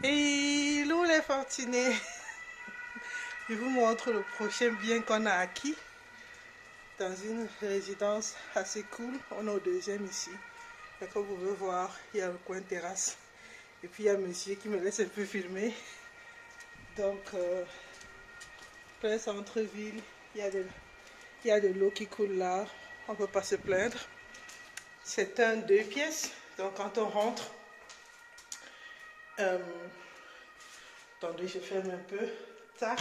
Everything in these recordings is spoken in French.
Hello les fortunés. Je vous montre le prochain bien qu'on a acquis dans une résidence assez cool. On est au deuxième ici. Et comme vous pouvez voir, il y a le coin terrasse. Et puis il y a un monsieur qui me laisse un peu filmer. Donc, plein centre-ville, il y a de l'eau qui coule là. On ne peut pas se plaindre. C'est un 2 pièces. Donc quand on rentre, euh, attendez, je ferme un peu. Tac.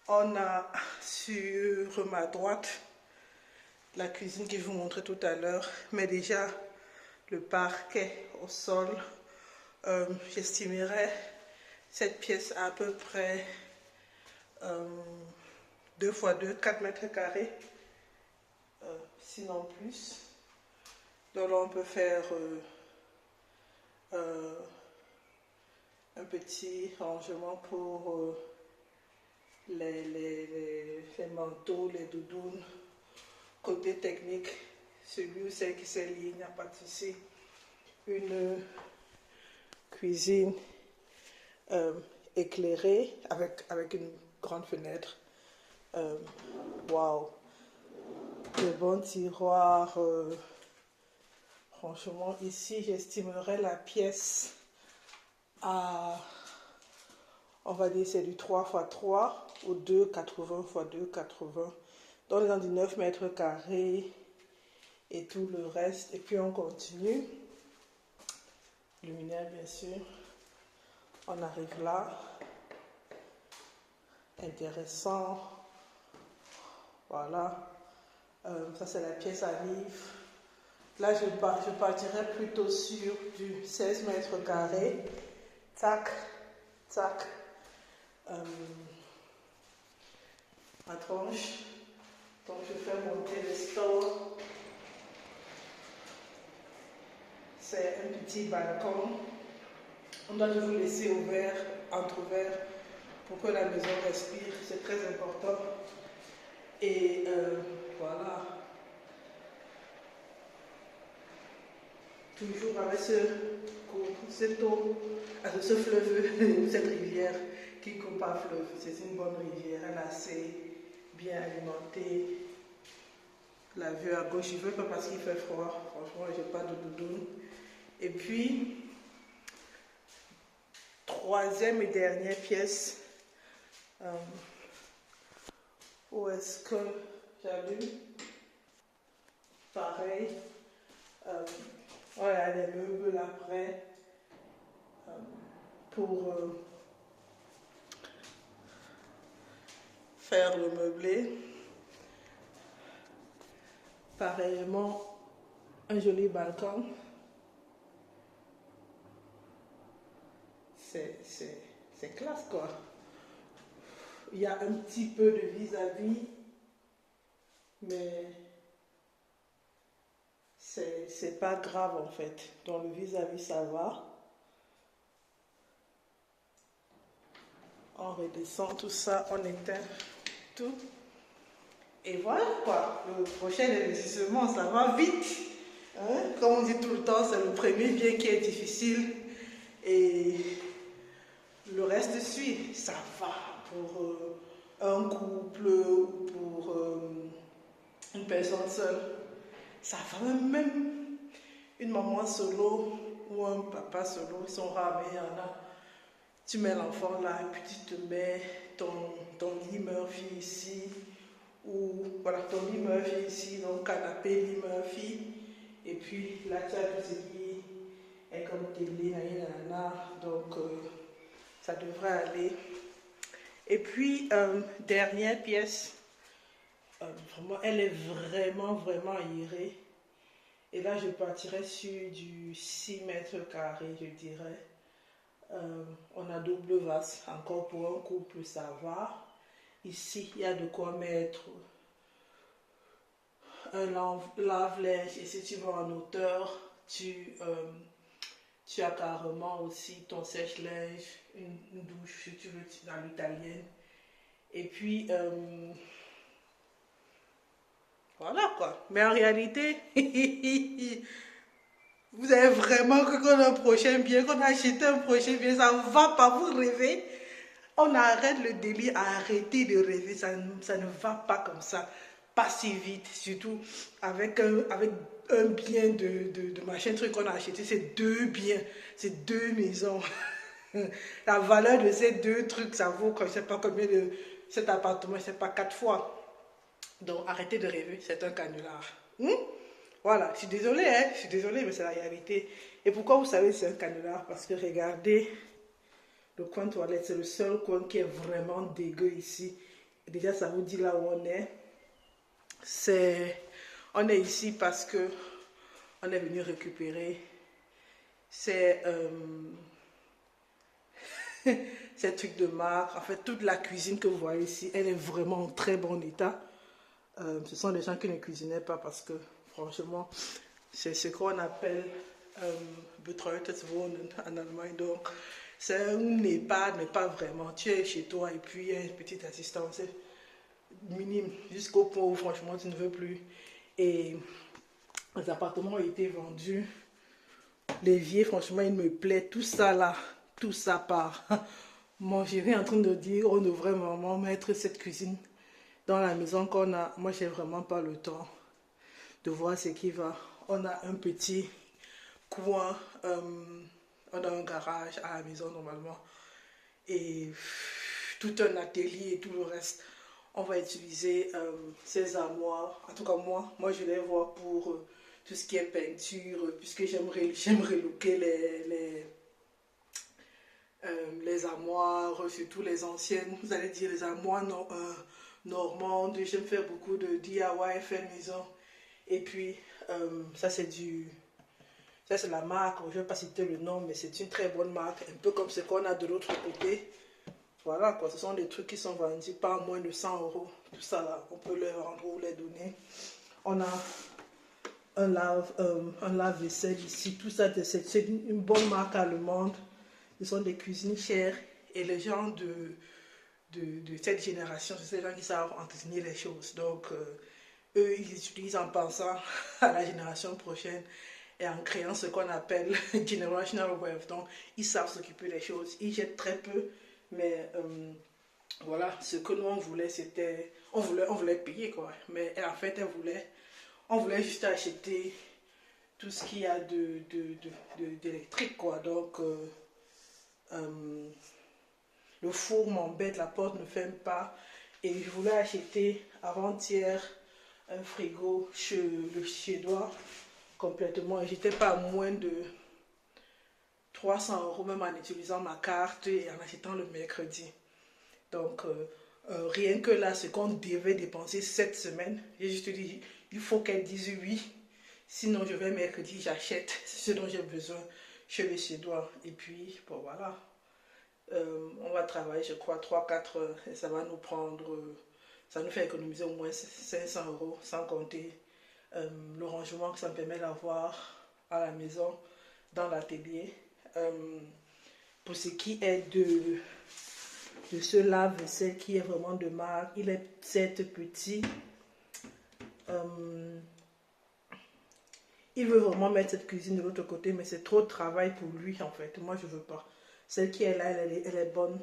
On a sur ma droite la cuisine que je vous montrais tout à l'heure, mais déjà le parquet au sol. J'estimerais cette pièce à peu près 2 x 2, 4 mètres carrés, sinon plus. Donc là, on peut faire un petit rangement pour les manteaux, les doudounes. Côté technique, celui ou celle qui s'est lié, il n'y a pas de souci. Une cuisine éclairée avec une grande fenêtre. Waouh! De bons tiroirs. Franchement, ici, j'estimerais la pièce à, on va dire, c'est du 3 x 3 ou 2,80 x 2,80. Donc, dans du 9 mètres carrés et tout le reste. Et puis, on continue. Luminaire, bien sûr. On arrive là. Intéressant. Voilà. Ça, c'est la pièce à vivre. Là, je partirais plutôt sur du 16 mètres carrés. Tac, tac. Ma tranche. Donc, je fais monter le store. C'est un petit balcon. On doit toujours laisser ouvert, entrouvert, pour que la maison respire. C'est très important. Et voilà. Toujours avec cette eau, ce fleuve, cette rivière qui coupe par fleuve. C'est une bonne rivière, elle est assez bien alimentée. La vue à gauche, je ne veux pas parce qu'il fait froid. Franchement, je n'ai pas de doudoune. Et puis, troisième et dernière pièce. Où est-ce que j'allume? Pareil. Voilà, les meubles après. Pour faire le meublé. Pareillement, un joli balcon. C'est classe, quoi. Il y a un petit peu de vis-à-vis, mais c'est pas grave en fait. Dans le vis-à-vis, ça va. On redescend tout ça, on éteint tout. Et voilà quoi, le prochain investissement, ça va vite. Hein? Comme on dit tout le temps, c'est le premier bien qui est difficile. Et le reste suit. Ça va pour un couple ou pour une personne seule. Ça va même une maman solo ou un papa solo, ils sont rares, mais il y en a. Tu mets l'enfant là et puis tu te mets ton lit Murphy ici, ou voilà, ton lit Murphy ici, donc canapé lit Murphy, et puis là tu as tout ce qui est comme télé, donc ça devrait aller. Et puis, dernière pièce, vraiment, elle est vraiment aérée. Et là, je partirais sur du 6 mètres carrés, je dirais. On a double vase, encore pour un couple, ça va. Ici, il y a de quoi mettre un lave-linge. Et si tu vas en hauteur, tu as carrément aussi ton sèche-linge, une douche, si tu veux, dans l'italienne. Et puis, voilà quoi. Mais en réalité, Vous avez vraiment cru qu'on a un prochain bien, qu'on a acheté un prochain bien, ça ne va pas, vous rêver. On arrête le délire, arrêtez de rêver, ça ne va pas comme ça, pas si vite, surtout avec un bien de machin truc qu'on a acheté, c'est deux biens, c'est deux maisons. La valeur de ces deux trucs, ça vaut, je ne sais pas combien de cet appartement, je ne sais pas, 4 fois. Donc arrêtez de rêver, c'est un canular. Voilà, je suis désolée, hein, je suis désolée, mais c'est la réalité. Et pourquoi vous savez que c'est un canular? Parce que regardez, le coin toilette, c'est le seul coin qui est vraiment dégueu ici. Et déjà, ça vous dit là où on est. On est ici parce que on est venu récupérer ces, ces trucs de marque. En fait, toute la cuisine que vous voyez ici, elle est vraiment en très bon état. Ce sont des gens qui ne cuisinaient pas parce que, franchement, c'est ce qu'on appelle Betreutes Wohnen en Allemagne. Donc, c'est un EHPAD, mais pas vraiment. Tu es chez toi et puis il y a une petite assistance minime jusqu'au point où, franchement, tu ne veux plus. Et les appartements ont été vendus. L'évier, franchement, il me plaît. Tout ça là, tout ça part. Mon chéri est en train de dire on devrait vraiment mettre cette cuisine dans la maison qu'on a. Moi, j'ai vraiment pas le temps de voir ce qui va. On a un petit coin, on a un garage à la maison normalement et tout un atelier et tout le reste. On va utiliser ces armoires. En tout cas, moi je les vois pour tout ce qui est peinture, puisque j'aimerais looker les armoires, surtout les anciennes. Vous allez dire les armoires normandes. J'aime faire beaucoup de DIY, fait maison. Et puis, ça c'est la marque, je ne vais pas citer le nom, mais c'est une très bonne marque, un peu comme ce qu'on a de l'autre côté. Voilà quoi, ce sont des trucs qui sont vendus par moins de 100 euros. Tout ça là, on peut les vendre ou les donner. On a un lave-vaisselle ici, tout ça, c'est une bonne marque allemande. Ce sont des cuisines chères et les gens de cette génération, c'est ces gens qui savent entretenir les choses. Donc, eux, ils utilisent en pensant à la génération prochaine et en créant ce qu'on appelle generational wealth. Donc, ils savent s'occuper des choses. Ils jettent très peu, mais voilà, ce que nous, on voulait, c'était... On voulait payer, quoi. Mais en fait, on voulait juste acheter tout ce qu'il y a d'électrique, quoi. Donc, le four m'embête, la porte ne ferme pas. Et je voulais acheter avant-hier un frigo le suédois complètement. Et j'étais pas à moins de 300 euros, même en utilisant ma carte et en achetant le mercredi. Donc, rien que là, ce qu'on devait dépenser cette semaine, j'ai juste dit, il faut qu'elle dise oui. Sinon, je vais mercredi, j'achète ce dont j'ai besoin chez le suédois. Et puis, bon, voilà. On va travailler, je crois, 3-4 heures et ça va nous prendre, ça nous fait économiser au moins 500 euros, sans compter le rangement que ça me permet d'avoir à la maison, dans l'atelier. Pour ce qui est de ce lave-vaisselle qui est vraiment de marque, il est certes petit. Il veut vraiment mettre cette cuisine de l'autre côté, mais c'est trop de travail pour lui en fait. Moi, je veux pas. Celle qui est là, elle est bonne.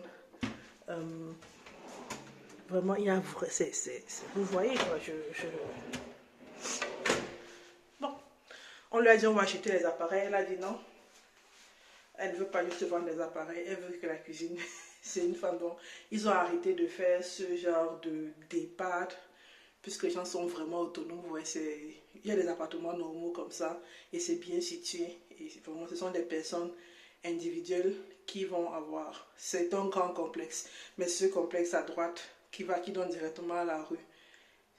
Vraiment, il y a vous voyez quoi, Bon, on lui a dit on va acheter les appareils, elle a dit non. Elle ne veut pas juste vendre des appareils, elle veut que la cuisine, c'est une femme. Donc, ils ont arrêté de faire ce genre d'EHPAD, puisque les gens sont vraiment autonomes. Ouais, il y a des appartements normaux comme ça, et c'est bien situé. Et vraiment, ce sont des personnes individuelles qui vont avoir. C'est un grand complexe, mais ce complexe à droite qui donne directement à la rue,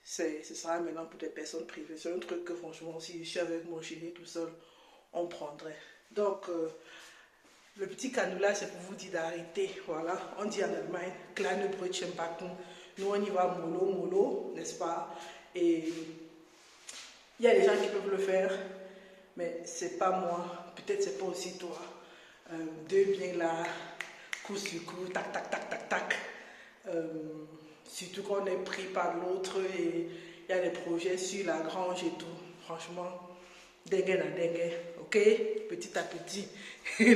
ce sera maintenant pour des personnes privées. C'est un truc que franchement, si je suis avec mon chéri tout seul, on prendrait. Donc, le petit canular, c'est pour vous dire d'arrêter. Voilà, on dit en Allemagne, kleine Brötchen backen. Nous, on y va mollo, n'est-ce pas? Et il y a des gens qui peuvent le faire, mais c'est pas moi. Peut-être c'est pas aussi toi. Deux biens là, coup sur coup, tac, tac, tac, tac, tac. Surtout qu'on est pris par l'autre et il y a des projets sur la grange et tout. Franchement, dengue na dengue, ok? Ok, petit à petit,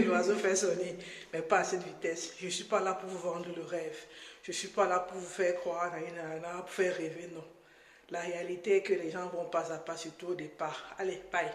l'oiseau fait son nid, mais pas à cette vitesse. Je ne suis pas là pour vous vendre le rêve. Je ne suis pas là pour vous faire croire, pour faire rêver, non. La réalité est que les gens vont pas à pas, surtout au départ. Allez, bye.